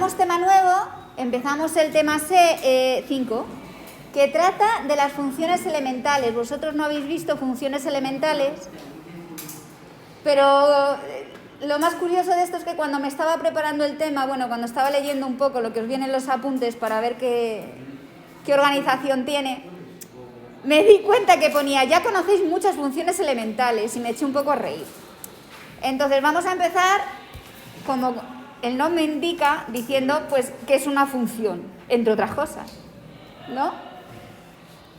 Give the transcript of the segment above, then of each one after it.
empezamos tema nuevo, empezamos el tema 5, que trata de las funciones elementales. Vosotros no habéis visto funciones elementales, pero lo más curioso de esto es que cuando me estaba preparando el tema, bueno, cuando estaba leyendo un poco lo que os viene en los apuntes para ver qué organización tiene, me di cuenta que ponía, ya conocéis muchas funciones elementales, y me eché un poco a reír. Entonces vamos a empezar, como el nombre indica, diciendo pues que es una función, entre otras cosas, ¿no?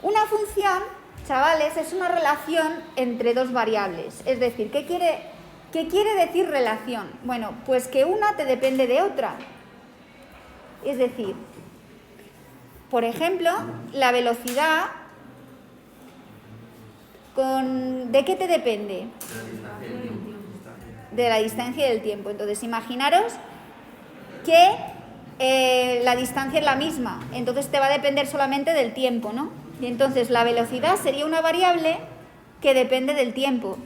Una función, chavales, es una relación entre dos variables. Es decir, ¿qué quiere decir relación? Bueno, pues que una te depende de otra. Es decir, por ejemplo, la velocidad, ¿de qué te depende? De la distancia y del tiempo. Entonces, imaginaros que la distancia es la misma, entonces te va a depender solamente del tiempo, ¿no? Y entonces la velocidad sería una variable que depende del tiempo.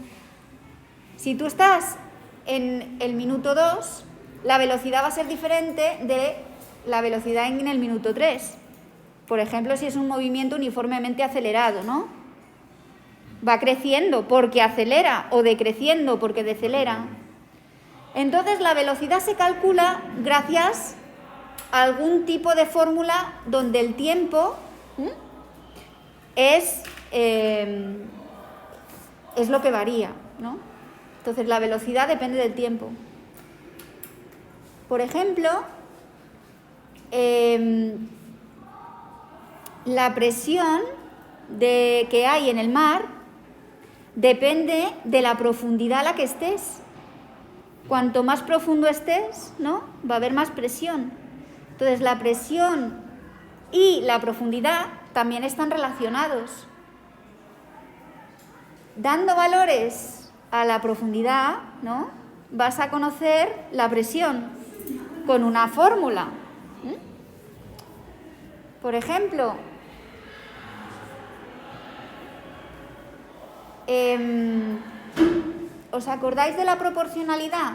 Si tú estás en el minuto 2, la velocidad va a ser diferente de la velocidad en el minuto 3. Por ejemplo, si es un movimiento uniformemente acelerado, ¿no? Va creciendo porque acelera o decreciendo porque decelera. Entonces la velocidad se calcula gracias a algún tipo de fórmula donde el tiempo es lo que varía, ¿no? Entonces la velocidad depende del tiempo. Por ejemplo, la presión que hay en el mar depende de la profundidad a la que estés. Cuanto más profundo estés, ¿no?, va a haber más presión. Entonces la presión y la profundidad también están relacionados. Dando valores a la profundidad, ¿no?, vas a conocer la presión con una fórmula. Por ejemplo, ¿os acordáis de la proporcionalidad?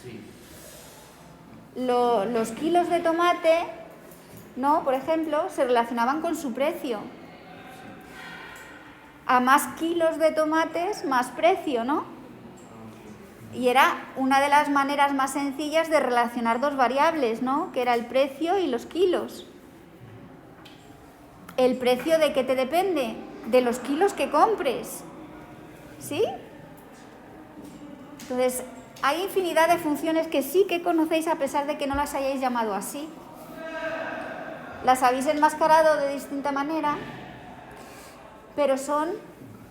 Sí. Los kilos de tomate, ¿no?, por ejemplo, se relacionaban con su precio. A más kilos de tomates, más precio, ¿no? Y era una de las maneras más sencillas de relacionar dos variables, ¿no?, que era el precio y los kilos. ¿El precio de qué te depende? De los kilos que compres, ¿sí? Entonces, hay infinidad de funciones que sí que conocéis a pesar de que no las hayáis llamado así. Las habéis enmascarado de distinta manera, pero son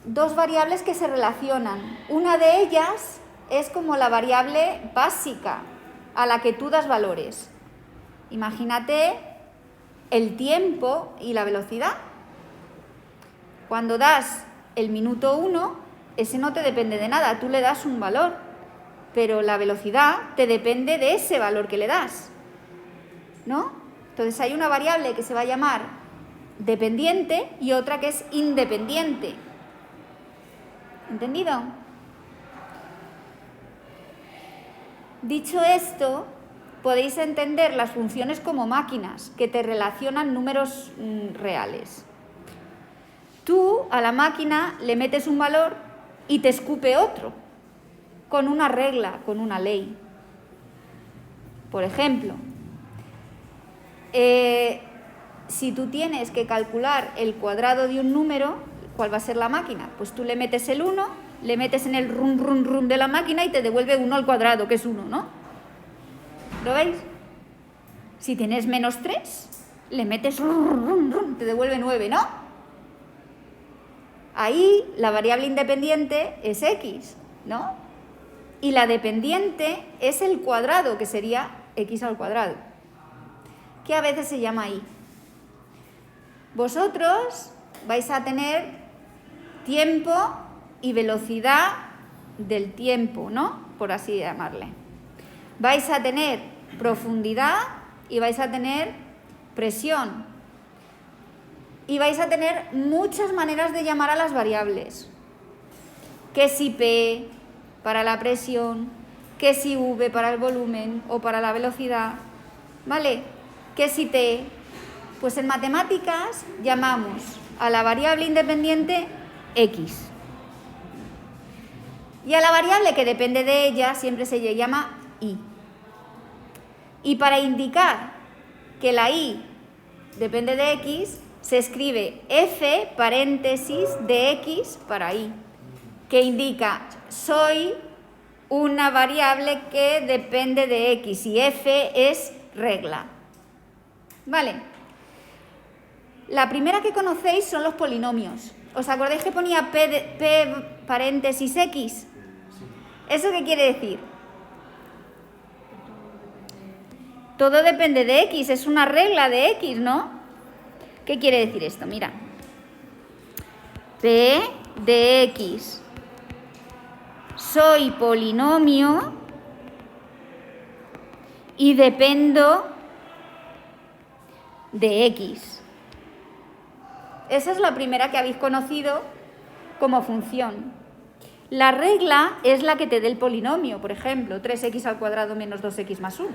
dos variables que se relacionan. Una de ellas es como la variable básica a la que tú das valores. Imagínate el tiempo y la velocidad. Cuando das el minuto 1, ese no te depende de nada, tú le das un valor, pero la velocidad te depende de ese valor que le das, ¿no? Entonces hay una variable que se va a llamar dependiente y otra que es independiente. ¿Entendido? Dicho esto, podéis entender las funciones como máquinas que te relacionan números reales. Tú a la máquina le metes un valor y te escupe otro, con una regla, con una ley. Por ejemplo, si tú tienes que calcular el cuadrado de un número, ¿cuál va a ser la máquina? Pues tú le metes el 1, le metes en el run de la máquina y te devuelve 1 al cuadrado, que es 1, ¿no? ¿Lo veis? Si tienes menos 3, le metes te devuelve 9, ¿no? Ahí la variable independiente es x, ¿no? Y la dependiente es el cuadrado, que sería x al cuadrado, que a veces se llama y. Vosotros vais a tener tiempo y velocidad del tiempo, ¿no?, por así llamarle. Vais a tener profundidad y vais a tener presión. Y vais a tener muchas maneras de llamar a las variables. Que si P para la presión, que si v para el volumen o para la velocidad, ¿vale? Que si t. Pues en matemáticas llamamos a la variable independiente x. Y a la variable que depende de ella siempre se le llama y. Y para indicar que la y depende de x, se escribe f paréntesis de x para y, que indica soy una variable que depende de x y f es regla. ¿Vale? La primera que conocéis son los polinomios. ¿Os acordáis que ponía p paréntesis x? ¿Eso qué quiere decir? Todo depende de x, es una regla de x, ¿no? ¿Qué quiere decir esto? Mira. P de x. Soy polinomio y dependo de x. Esa es la primera que habéis conocido como función. La regla es la que te dé el polinomio, por ejemplo, 3x al cuadrado menos 2x más 1.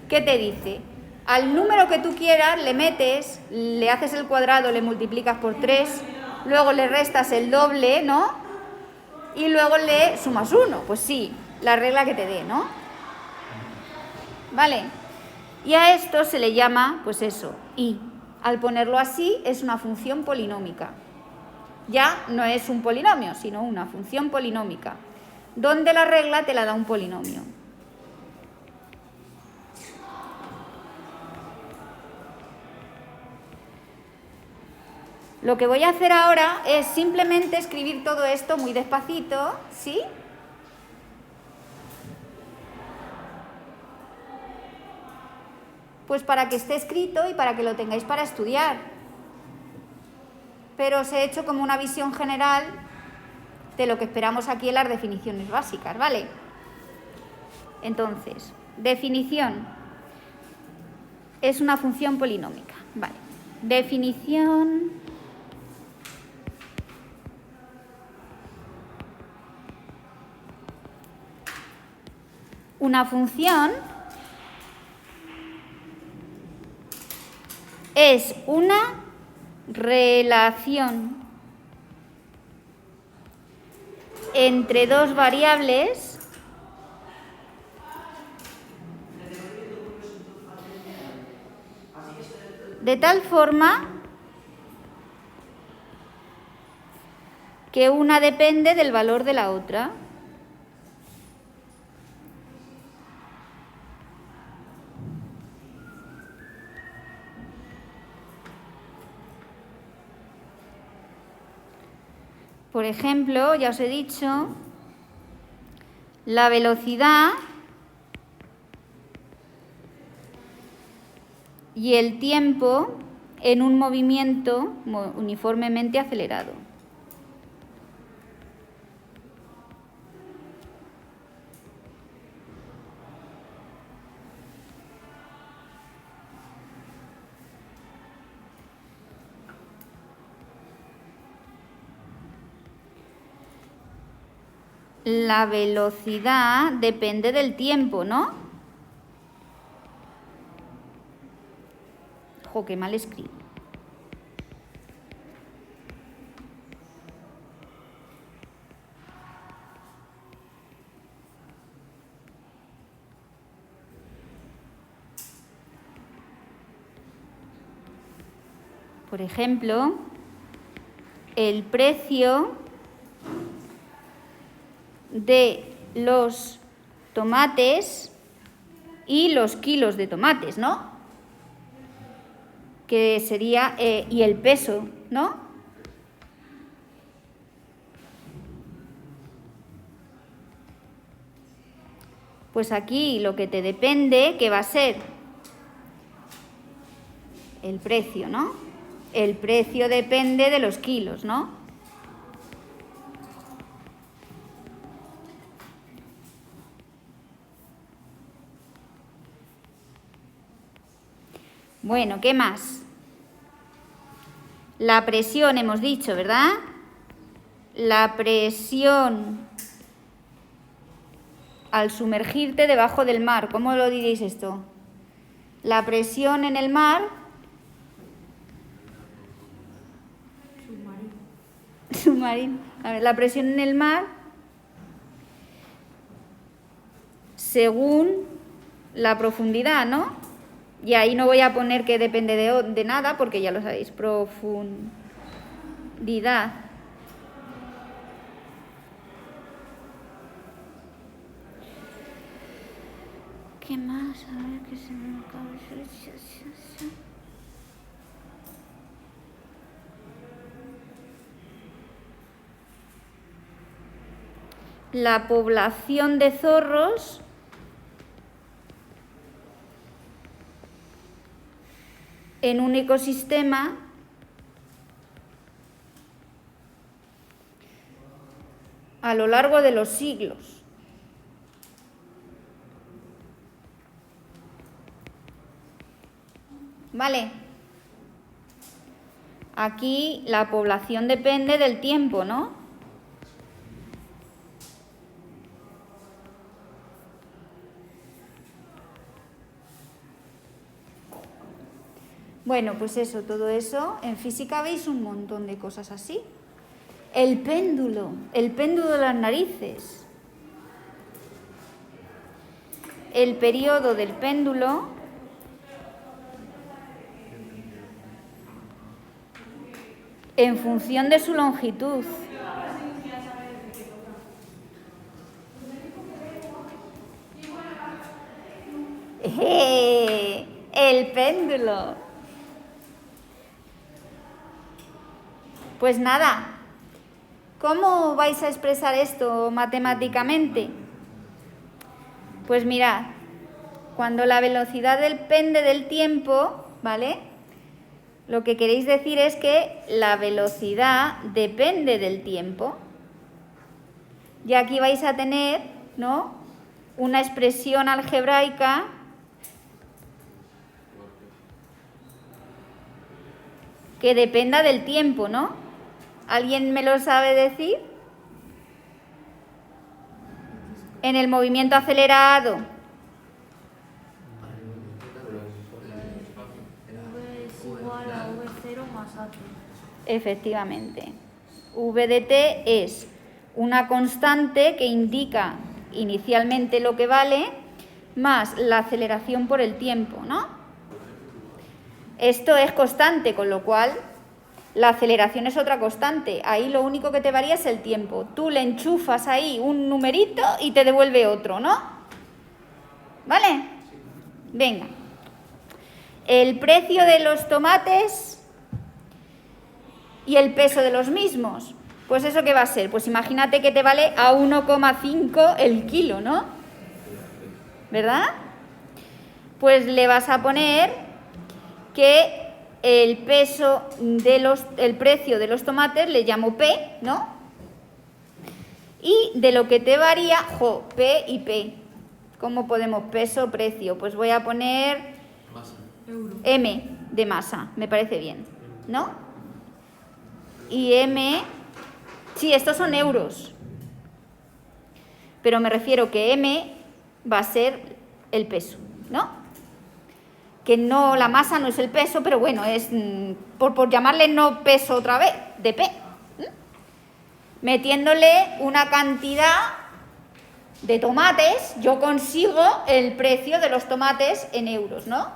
¿Qué te dice? Al número que tú quieras le metes, le haces el cuadrado, le multiplicas por 3, luego le restas el doble, ¿no? Y luego le sumas 1. Pues sí, la regla que te dé, ¿no? ¿Vale? Y a esto se le llama, pues eso, y. Al ponerlo así es una función polinómica. Ya no es un polinomio, sino una función polinómica, donde la regla te la da un polinomio. Lo que voy a hacer ahora es simplemente escribir todo esto muy despacito, ¿sí? Pues para que esté escrito y para que lo tengáis para estudiar. Pero os he hecho como una visión general de lo que esperamos aquí en las definiciones básicas, ¿vale? Entonces, definición. Es una función polinómica, ¿vale? Definición. Una función es una relación entre dos variables de tal forma que una depende del valor de la otra. Por ejemplo, ya os he dicho, la velocidad y el tiempo en un movimiento uniformemente acelerado. La velocidad depende del tiempo, ¿no? Jo, qué mal escrito. Por ejemplo, el precio de los tomates y los kilos de tomates, ¿no? Que sería, y el peso, ¿no? Pues aquí lo que te depende, ¿qué va a ser? El precio, ¿no? El precio depende de los kilos, ¿no? Bueno, ¿qué más? La presión hemos dicho, ¿verdad? La presión al sumergirte debajo del mar. ¿Cómo lo diréis esto? La presión en el mar... Submarino. A ver, la presión en el mar, según la profundidad, ¿no? Y ahí no voy a poner que depende de nada, porque ya lo sabéis, profundidad. ¿Qué más? A ver, que se me acaba. La población de zorros en un ecosistema a lo largo de los siglos. ¿Vale? Aquí la población depende del tiempo, ¿no? Bueno, pues eso, todo eso. En física veis un montón de cosas así. El péndulo de las narices. El periodo del péndulo en función de su longitud. El péndulo. Pues nada, ¿cómo vais a expresar esto matemáticamente? Pues mirad, cuando la velocidad depende del tiempo, ¿vale? Lo que queréis decir es que la velocidad depende del tiempo. Y aquí vais a tener, ¿no?, una expresión algebraica que dependa del tiempo, ¿no? ¿Alguien me lo sabe decir? En el movimiento acelerado. V es igual a V0 más AT. Efectivamente. V de t es una constante que indica inicialmente lo que vale más la aceleración por el tiempo, ¿no? Esto es constante, con lo cual la aceleración es otra constante. Ahí lo único que te varía es el tiempo. Tú le enchufas ahí un numerito y te devuelve otro, ¿no? ¿Vale? Venga. El precio de los tomates y el peso de los mismos. Pues eso, ¿qué va a ser? Pues imagínate que te vale a 1,5 el kilo, ¿no? ¿Verdad? Pues le vas a poner que el precio de los tomates le llamo P, ¿no? Y de lo que te varía, P y P. ¿Cómo podemos? Peso, precio. Pues voy a poner M de masa, me parece bien, ¿no? Y M, sí, estos son euros. Pero me refiero que M va a ser el peso, ¿no? Que no, la masa no es el peso, pero bueno, es por llamarle no peso otra vez, de P. Metiéndole una cantidad de tomates, yo consigo el precio de los tomates en euros, ¿no?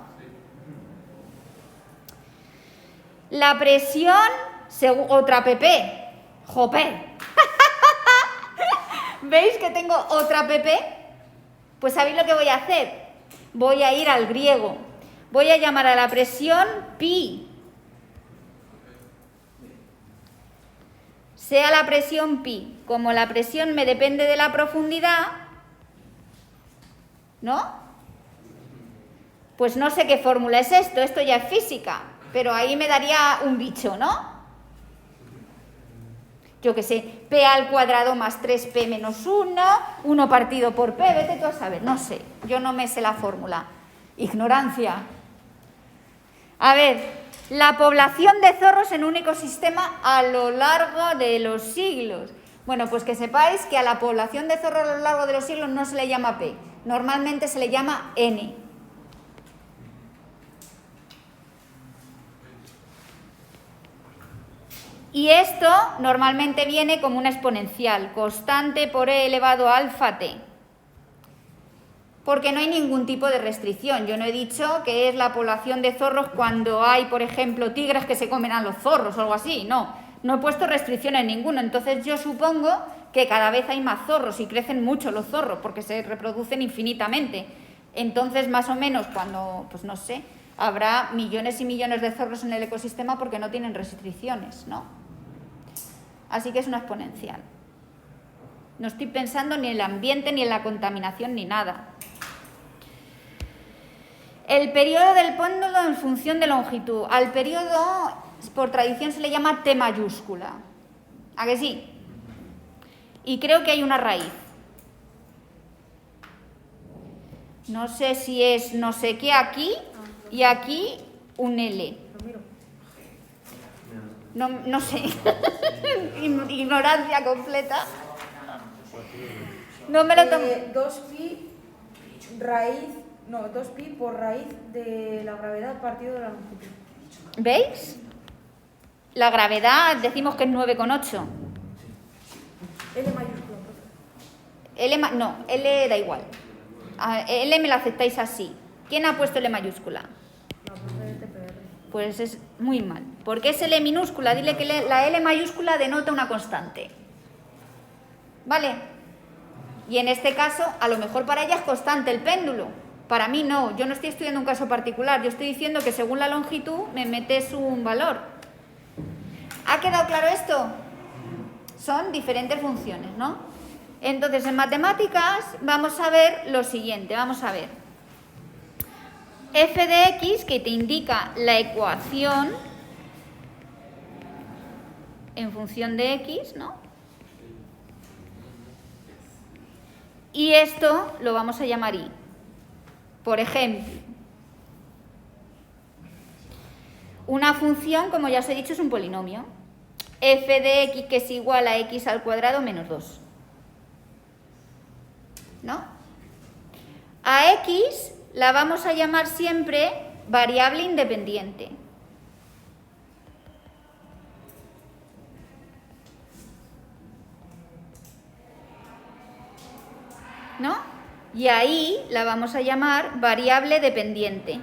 La presión, otra PP, ¡jope! ¿Veis que tengo otra PP? Pues ¿sabéis lo que voy a hacer? Voy a ir al griego. Voy a llamar a la presión pi. Sea la presión pi. Como la presión me depende de la profundidad, ¿no? Pues no sé qué fórmula es esto ya es física, pero ahí me daría un bicho, ¿no? Yo qué sé, p al cuadrado más 3p menos 1 partido por p, vete tú a saber, no sé, yo no me sé la fórmula. Ignorancia. A ver, la población de zorros en un ecosistema a lo largo de los siglos. Bueno, pues que sepáis que a la población de zorros a lo largo de los siglos no se le llama P, normalmente se le llama N. Y esto normalmente viene como una exponencial, constante por E elevado a alfa t. Porque no hay ningún tipo de restricción. Yo no he dicho que es la población de zorros cuando hay, por ejemplo, tigres que se comen a los zorros o algo así. No he puesto restricciones ninguna. Entonces yo supongo que cada vez hay más zorros y crecen mucho los zorros porque se reproducen infinitamente. Entonces, más o menos, cuando, pues no sé, habrá millones y millones de zorros en el ecosistema porque no tienen restricciones, ¿no? Así que es una exponencial. No estoy pensando ni en el ambiente, ni en la contaminación, ni nada. El periodo del péndulo en función de longitud. Al periodo, por tradición, se le llama T mayúscula. ¿A que sí? Y creo que hay una raíz. No sé si es no sé qué aquí y aquí un L. No sé. Ignorancia completa. No me lo tomo. 2pi por raíz de la gravedad partido de la longitud. ¿Veis? La gravedad decimos que es 9,8. L mayúscula. No, L da igual. L me la aceptáis así. ¿Quién ha puesto L mayúscula? La profe de TPR. Pues es muy mal. Porque es L minúscula. Dile que la L mayúscula denota una constante. ¿Vale? Y en este caso, a lo mejor para ella es constante el péndulo. Para mí no. Yo no estoy estudiando un caso particular. Yo estoy diciendo que según la longitud me metes un valor. ¿Ha quedado claro esto? Son diferentes funciones, ¿no? Entonces, en matemáticas vamos a ver lo siguiente. Vamos a ver. F de x, que te indica la ecuación en función de x, ¿no? Y esto lo vamos a llamar y. Por ejemplo, una función, como ya os he dicho, es un polinomio. F de x, que es igual a x al cuadrado menos 2. ¿No? A x la vamos a llamar siempre variable independiente. ¿No? Y ahí la vamos a llamar variable dependiente.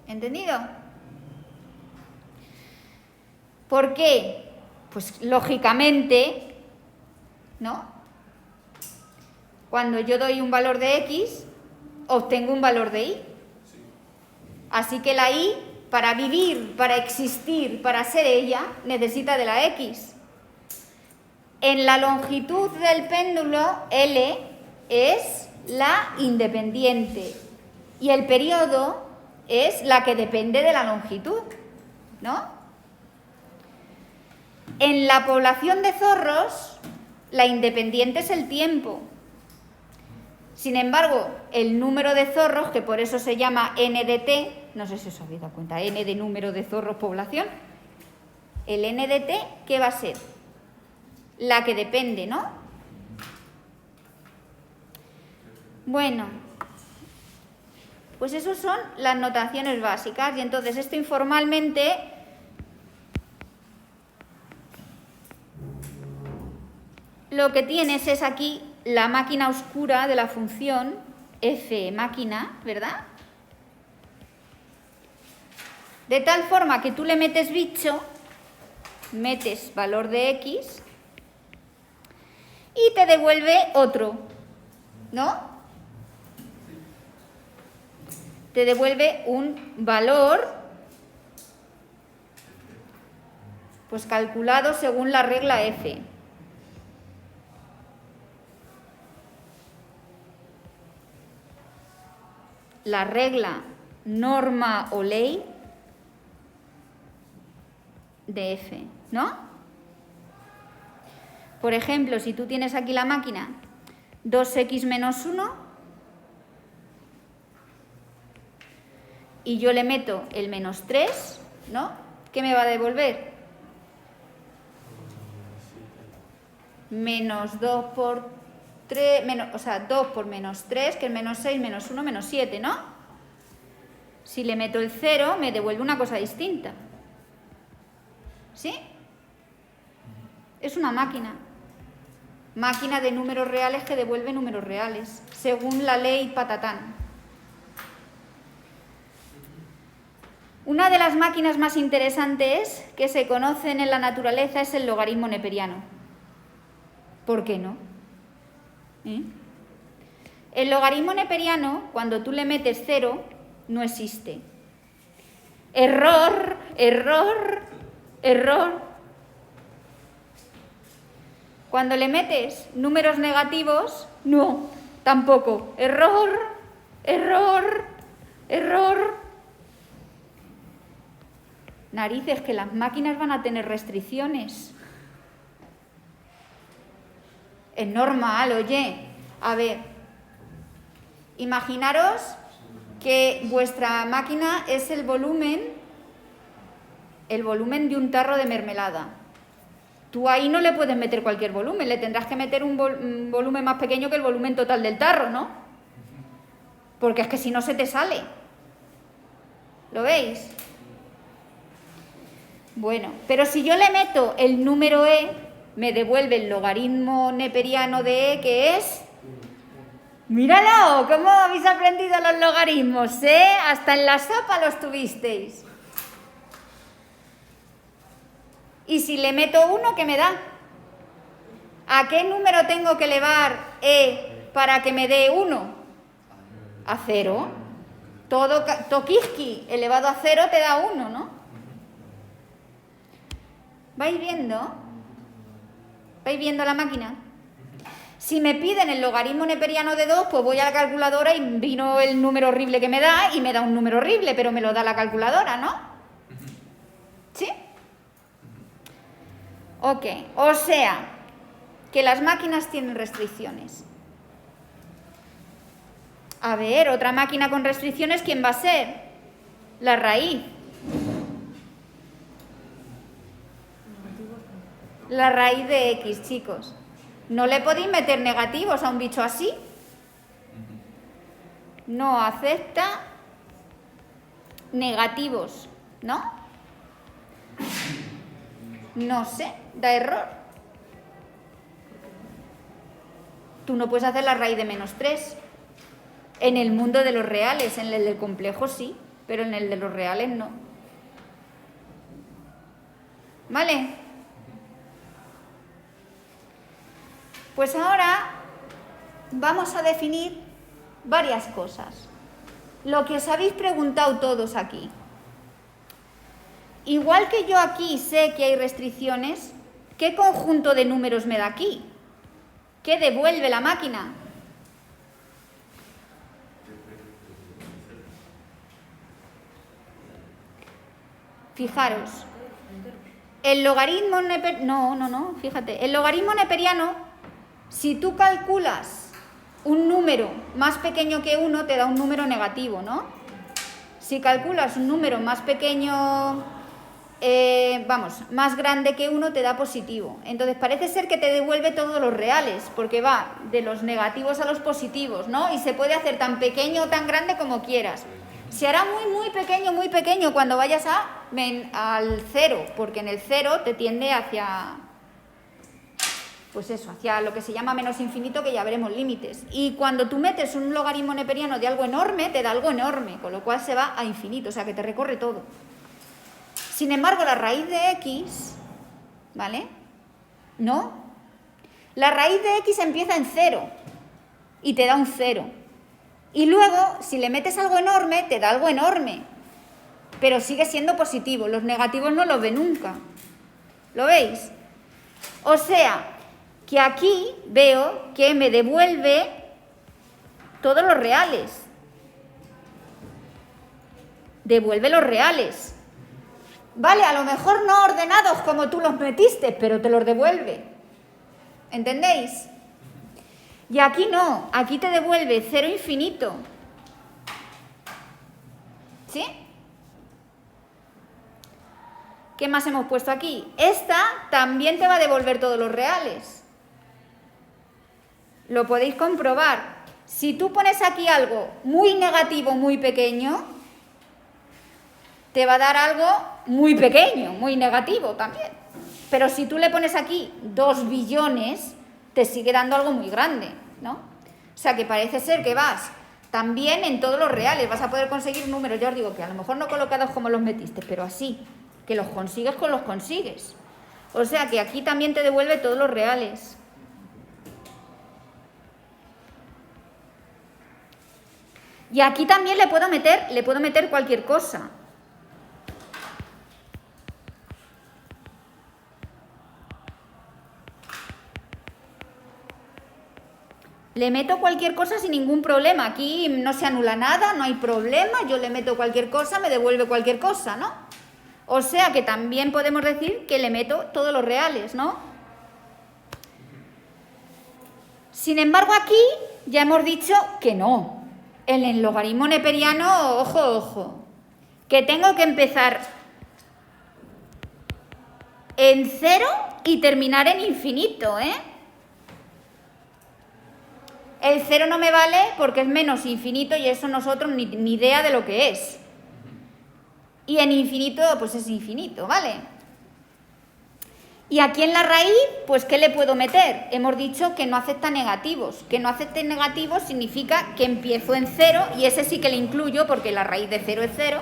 ¿Entendido? ¿Por qué? Pues lógicamente, ¿no? Cuando yo doy un valor de x, obtengo un valor de y. Así que la y, para vivir, para existir, para ser ella, necesita de la x. En la longitud del péndulo, L es la independiente y el periodo es la que depende de la longitud, ¿no? En la población de zorros, la independiente es el tiempo. Sin embargo, el número de zorros, que por eso se llama n de t, no sé si os habéis dado cuenta, n de número de zorros población, el n de t, ¿qué va a ser? La que depende, ¿no? Bueno, pues esas son las notaciones básicas y entonces esto informalmente lo que tienes es aquí la máquina oscura de la función f máquina, ¿verdad? De tal forma que tú le metes bicho, metes valor de x y te devuelve otro, ¿no? Te devuelve un valor pues calculado según la regla f. La regla, norma o ley de f, ¿no? Por ejemplo, si tú tienes aquí la máquina 2x menos 1 y yo le meto el menos 3, ¿no? ¿Qué me va a devolver? Menos 2 por 3, o sea, 2 por menos 3, que es menos 6, menos 1, menos 7, ¿no? Si le meto el 0, me devuelve una cosa distinta. ¿Sí? Es una máquina. Máquina de números reales que devuelve números reales, según la ley patatán. Una de las máquinas más interesantes que se conocen en la naturaleza es el logaritmo neperiano. ¿Por qué no? El logaritmo neperiano, cuando tú le metes 0, no existe. Error, error, error. Cuando le metes números negativos, no, tampoco. Error, error, error. Narices, que las máquinas van a tener restricciones. Es normal, oye. A ver, imaginaros que vuestra máquina es el volumen de un tarro de mermelada. Tú ahí no le puedes meter cualquier volumen, le tendrás que meter un volumen más pequeño que el volumen total del tarro, ¿no? Porque es que si no se te sale. ¿Lo veis? Bueno, pero si yo le meto el número e, me devuelve el logaritmo neperiano de e, que es... ¡Míralo! ¿Cómo habéis aprendido los logaritmos, eh? Hasta en la sopa los tuvisteis. Y si le meto 1, ¿qué me da? ¿A qué número tengo que elevar e para que me dé 1? A 0. Todo toquiski elevado a 0 te da 1, ¿no? ¿Vais viendo? ¿Vais viendo la máquina? Si me piden el logaritmo neperiano de 2, pues voy a la calculadora y vino el número horrible que me da y me da un número horrible, pero me lo da la calculadora, ¿no? ¿Sí? Ok, o sea, que las máquinas tienen restricciones. A ver, otra máquina con restricciones, ¿quién va a ser? La raíz. La raíz de x, chicos. No le podéis meter negativos a un bicho así. No acepta negativos, ¿no? No sé, da error. Tú no puedes hacer la raíz de menos 3. En el mundo de los reales, en el del complejo sí, pero en el de los reales no. ¿Vale? Pues ahora vamos a definir varias cosas. Lo que os habéis preguntado todos aquí. Igual que yo aquí sé que hay restricciones, ¿qué conjunto de números me da aquí? ¿Qué devuelve la máquina? Fijaros, el logaritmo fíjate, el logaritmo neperiano, si tú calculas un número más pequeño que 1, te da un número negativo, ¿no? Si calculas un número más pequeño, más grande que 1, te da positivo. Entonces parece ser que te devuelve todos los reales, porque va de los negativos a los positivos, ¿no? Y se puede hacer tan pequeño o tan grande como quieras. Se hará muy pequeño cuando vayas al 0, porque en el 0 te tiende hacia, pues eso, hacia lo que se llama menos infinito, que ya veremos límites. Y cuando tú metes un logaritmo neperiano de algo enorme, te da algo enorme, con lo cual se va a infinito, o sea que te recorre todo. Sin embargo, la raíz de x, ¿vale? ¿No? La raíz de x empieza en 0 y te da un 0. Y luego, si le metes algo enorme, te da algo enorme. Pero sigue siendo positivo. Los negativos no los ve nunca. ¿Lo veis? O sea, que aquí veo que me devuelve todos los reales. Devuelve los reales. Vale, a lo mejor no ordenados como tú los metiste, pero te los devuelve. ¿Entendéis? Y aquí no, aquí te devuelve 0 infinito. ¿Sí? ¿Qué más hemos puesto aquí? Esta también te va a devolver todos los reales. Lo podéis comprobar. Si tú pones aquí algo muy negativo, muy pequeño, te va a dar algo muy pequeño, muy negativo también. Pero si tú le pones aquí 2 billones, te sigue dando algo muy grande, ¿no? O sea que parece ser que vas también en todos los reales, vas a poder conseguir números, ya os digo que a lo mejor no colocados como los metiste, pero así, que los consigues con los consigues. O sea que aquí también te devuelve todos los reales. Y aquí también le puedo meter cualquier cosa. Le meto cualquier cosa sin ningún problema. Aquí no se anula nada, no hay problema. Yo le meto cualquier cosa, me devuelve cualquier cosa, ¿no? O sea que también podemos decir que le meto todos los reales, ¿no? Sin embargo, aquí ya hemos dicho que no. En el logaritmo neperiano, ojo, ojo, que tengo que empezar en 0 y terminar en infinito, ¿eh? El 0 no me vale porque es menos infinito y eso nosotros ni idea de lo que es. Y en infinito, pues es infinito, ¿vale? Y aquí en la raíz, pues ¿qué le puedo meter? Hemos dicho que no acepta negativos. Que no acepte negativos significa que empiezo en 0 y ese sí que le incluyo porque la raíz de 0 es 0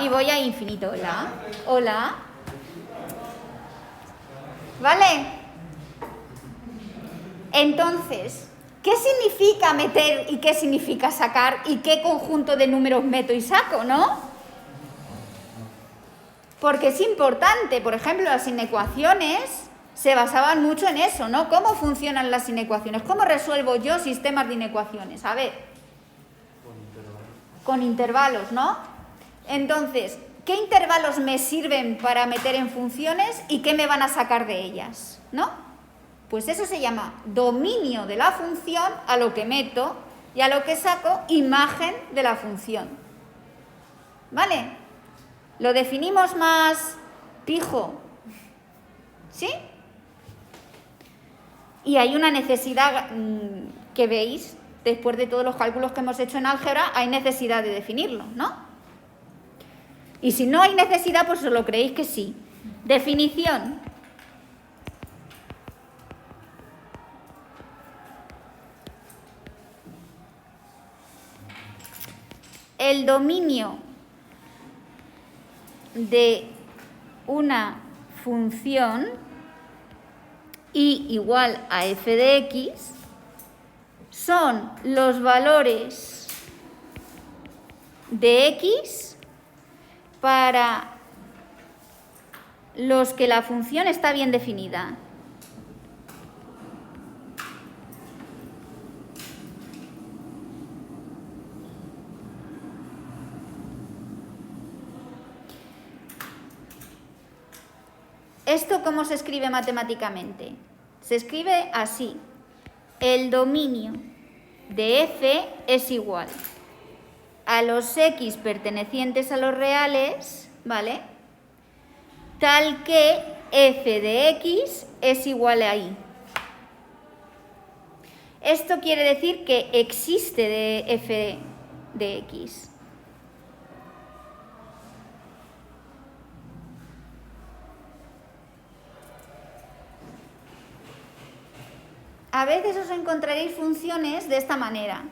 y voy a infinito. Hola. Hola. ¿Vale? Entonces, ¿qué significa meter y qué significa sacar y qué conjunto de números meto y saco, no? Porque es importante, por ejemplo, las inecuaciones se basaban mucho en eso, ¿no? ¿Cómo funcionan las inecuaciones? ¿Cómo resuelvo yo sistemas de inecuaciones? A ver. Con intervalos, ¿no? Entonces, ¿qué intervalos me sirven para meter en funciones y qué me van a sacar de ellas? ¿No? Pues eso se llama dominio de la función a lo que meto y a lo que saco imagen de la función. ¿Vale? Lo definimos más pijo. ¿Sí? Y hay una necesidad que veis, después de todos los cálculos que hemos hecho en álgebra, hay necesidad de definirlo, ¿no? Y si no hay necesidad, pues os lo creéis que sí. Definición. El dominio de una función y igual a f de x son los valores de x para los que la función está bien definida. ¿Esto cómo se escribe matemáticamente? Se escribe así. El dominio de f es igual a los x pertenecientes a los reales, ¿vale? Tal que f de x es igual a y. Esto quiere decir que existe de f de x. A veces os encontraréis funciones de esta manera.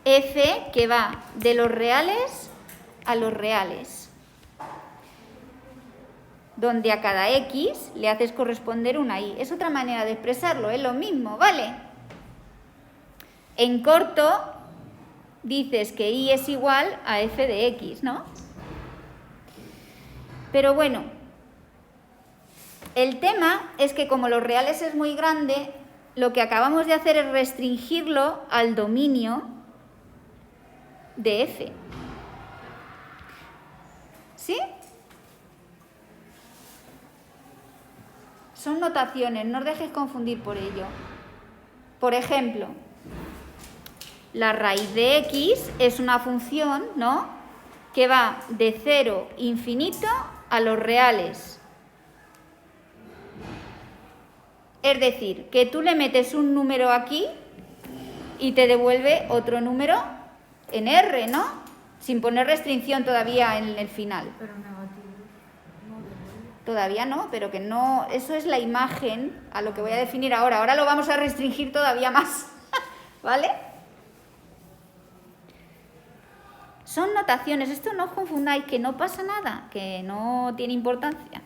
F que va de los reales a los reales, donde a cada x le haces corresponder una y. Es otra manera de expresarlo, es lo mismo, ¿vale? En corto dices que y es igual a f de x, ¿no? Pero bueno, el tema es que como los reales es muy grande, lo que acabamos de hacer es restringirlo al dominio de f. ¿Sí? Son notaciones, no os dejéis confundir por ello. Por ejemplo, la raíz de x es una función, ¿no?, que va de 0 infinito a los reales. Es decir, que tú le metes un número aquí y te devuelve otro número en R, ¿no? Sin poner restricción todavía en el final. Pero negativo. No devuelve. Todavía no, pero que no... Eso es la imagen a lo que voy a definir ahora. Ahora lo vamos a restringir todavía más, ¿vale? Son notaciones. Esto no os confundáis, que no pasa nada, que no tiene importancia.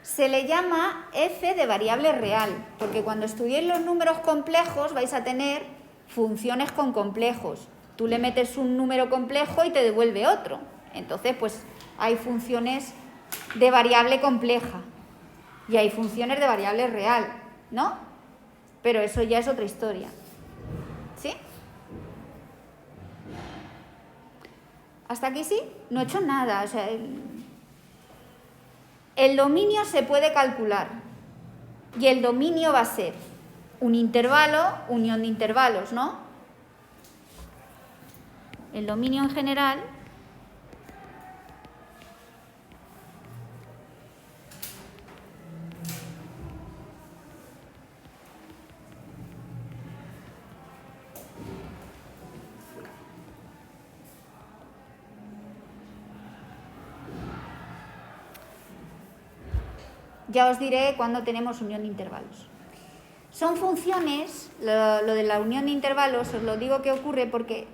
Se le llama f de variable real, porque cuando estudiéis los números complejos vais a tener funciones con complejos. Tú le metes un número complejo y te devuelve otro. Entonces, pues hay funciones de variable compleja y hay funciones de variable real, ¿no? Pero eso ya es otra historia. ¿Sí? ¿Hasta aquí sí? No he hecho nada, o sea... El dominio se puede calcular y el dominio va a ser un intervalo, unión de intervalos, ¿no? El dominio en general ya os diré cuándo tenemos unión de intervalos. Son funciones, lo de la unión de intervalos, os lo digo que ocurre porque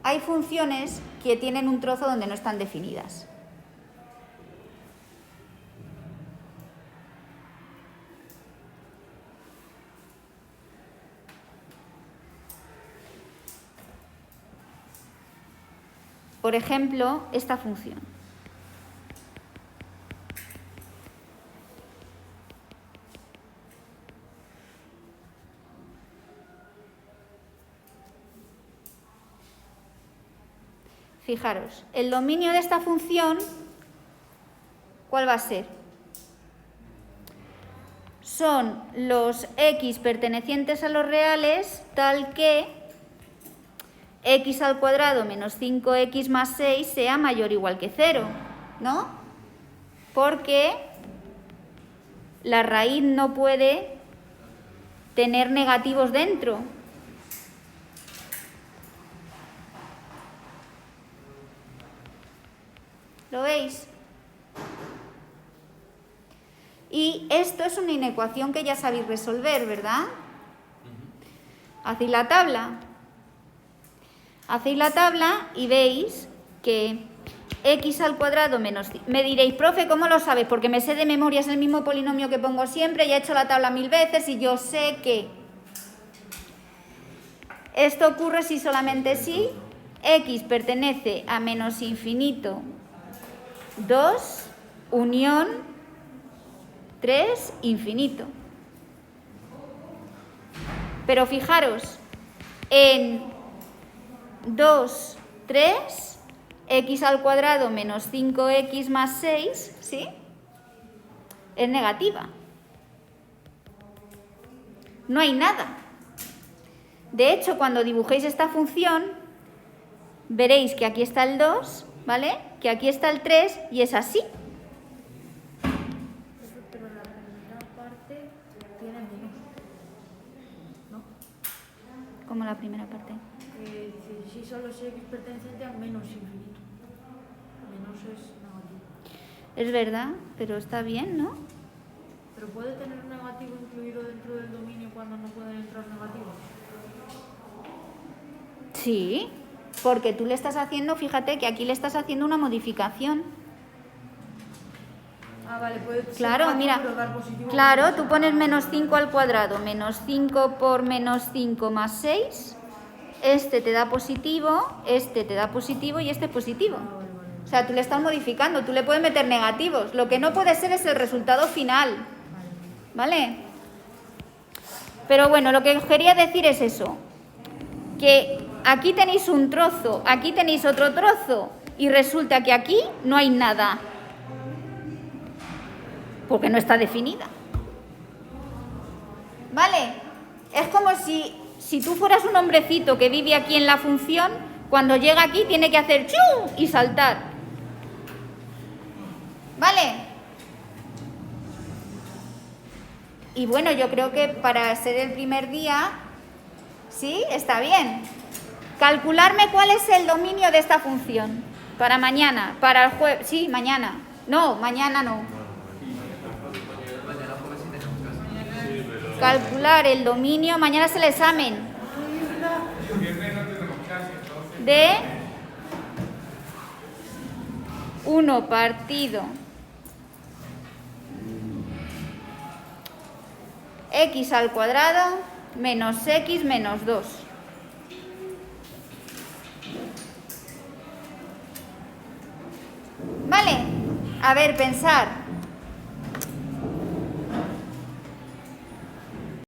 hay funciones que tienen un trozo donde no están definidas. Por ejemplo, esta función. Fijaros, el dominio de esta función, ¿cuál va a ser? Son los x pertenecientes a los reales tal que x al cuadrado menos 5x más 6 sea mayor o igual que 0, ¿no? Porque la raíz no puede tener negativos dentro. ¿Lo veis? Y esto es una inecuación que ya sabéis resolver, ¿verdad? Hacéis la tabla. Hacéis la tabla y veis que x al cuadrado menos... Me diréis, profe, ¿cómo lo sabes? Porque me sé de memoria, es el mismo polinomio que pongo siempre, ya he hecho la tabla 1000 veces y yo sé que... Esto ocurre si solamente si x pertenece a menos infinito 2, unión 3, infinito. Pero fijaros, en 2, 3, x al cuadrado menos 5x más 6, ¿sí?, es negativa. No hay nada. De hecho, cuando dibujéis esta función, veréis que aquí está el 2, ¿vale?, que aquí está el 3 y es así. Pero la primera parte tiene menos, ¿no? Como la primera parte. Si solo es x perteneciente a menos infinito. Menos es negativo. Es verdad, pero está bien, ¿no? Pero puede tener un negativo incluido dentro del dominio cuando no pueden entrar negativos. Sí, porque tú le estás haciendo, fíjate que aquí le estás haciendo una modificación. Ah, vale, puede ser Claro, negativo, mira, pero dar positivo. claro, tú pones menos 5 al cuadrado, menos 5 por menos 5 más 6, este te da positivo, este te da positivo y este positivo. O sea, tú le estás modificando, tú le puedes meter negativos. Lo que no puede ser es el resultado final, ¿vale? Pero bueno, lo que os quería decir es eso, que aquí tenéis un trozo, aquí tenéis otro trozo y resulta que aquí no hay nada, porque no está definida. ¿Vale? Es como si si tú fueras un hombrecito que vive aquí en la función, cuando llega aquí tiene que hacer ¡chum! Y saltar. ¿Vale? Y bueno, yo creo que para ser el primer día, sí, está bien. Calcularme cuál es el dominio de esta función. Para mañana, para el jueves, sí, mañana. No, mañana no. Calcular el dominio, mañana es el examen. De 1 partido x al cuadrado menos x menos 2. ¿Vale? A ver, pensar.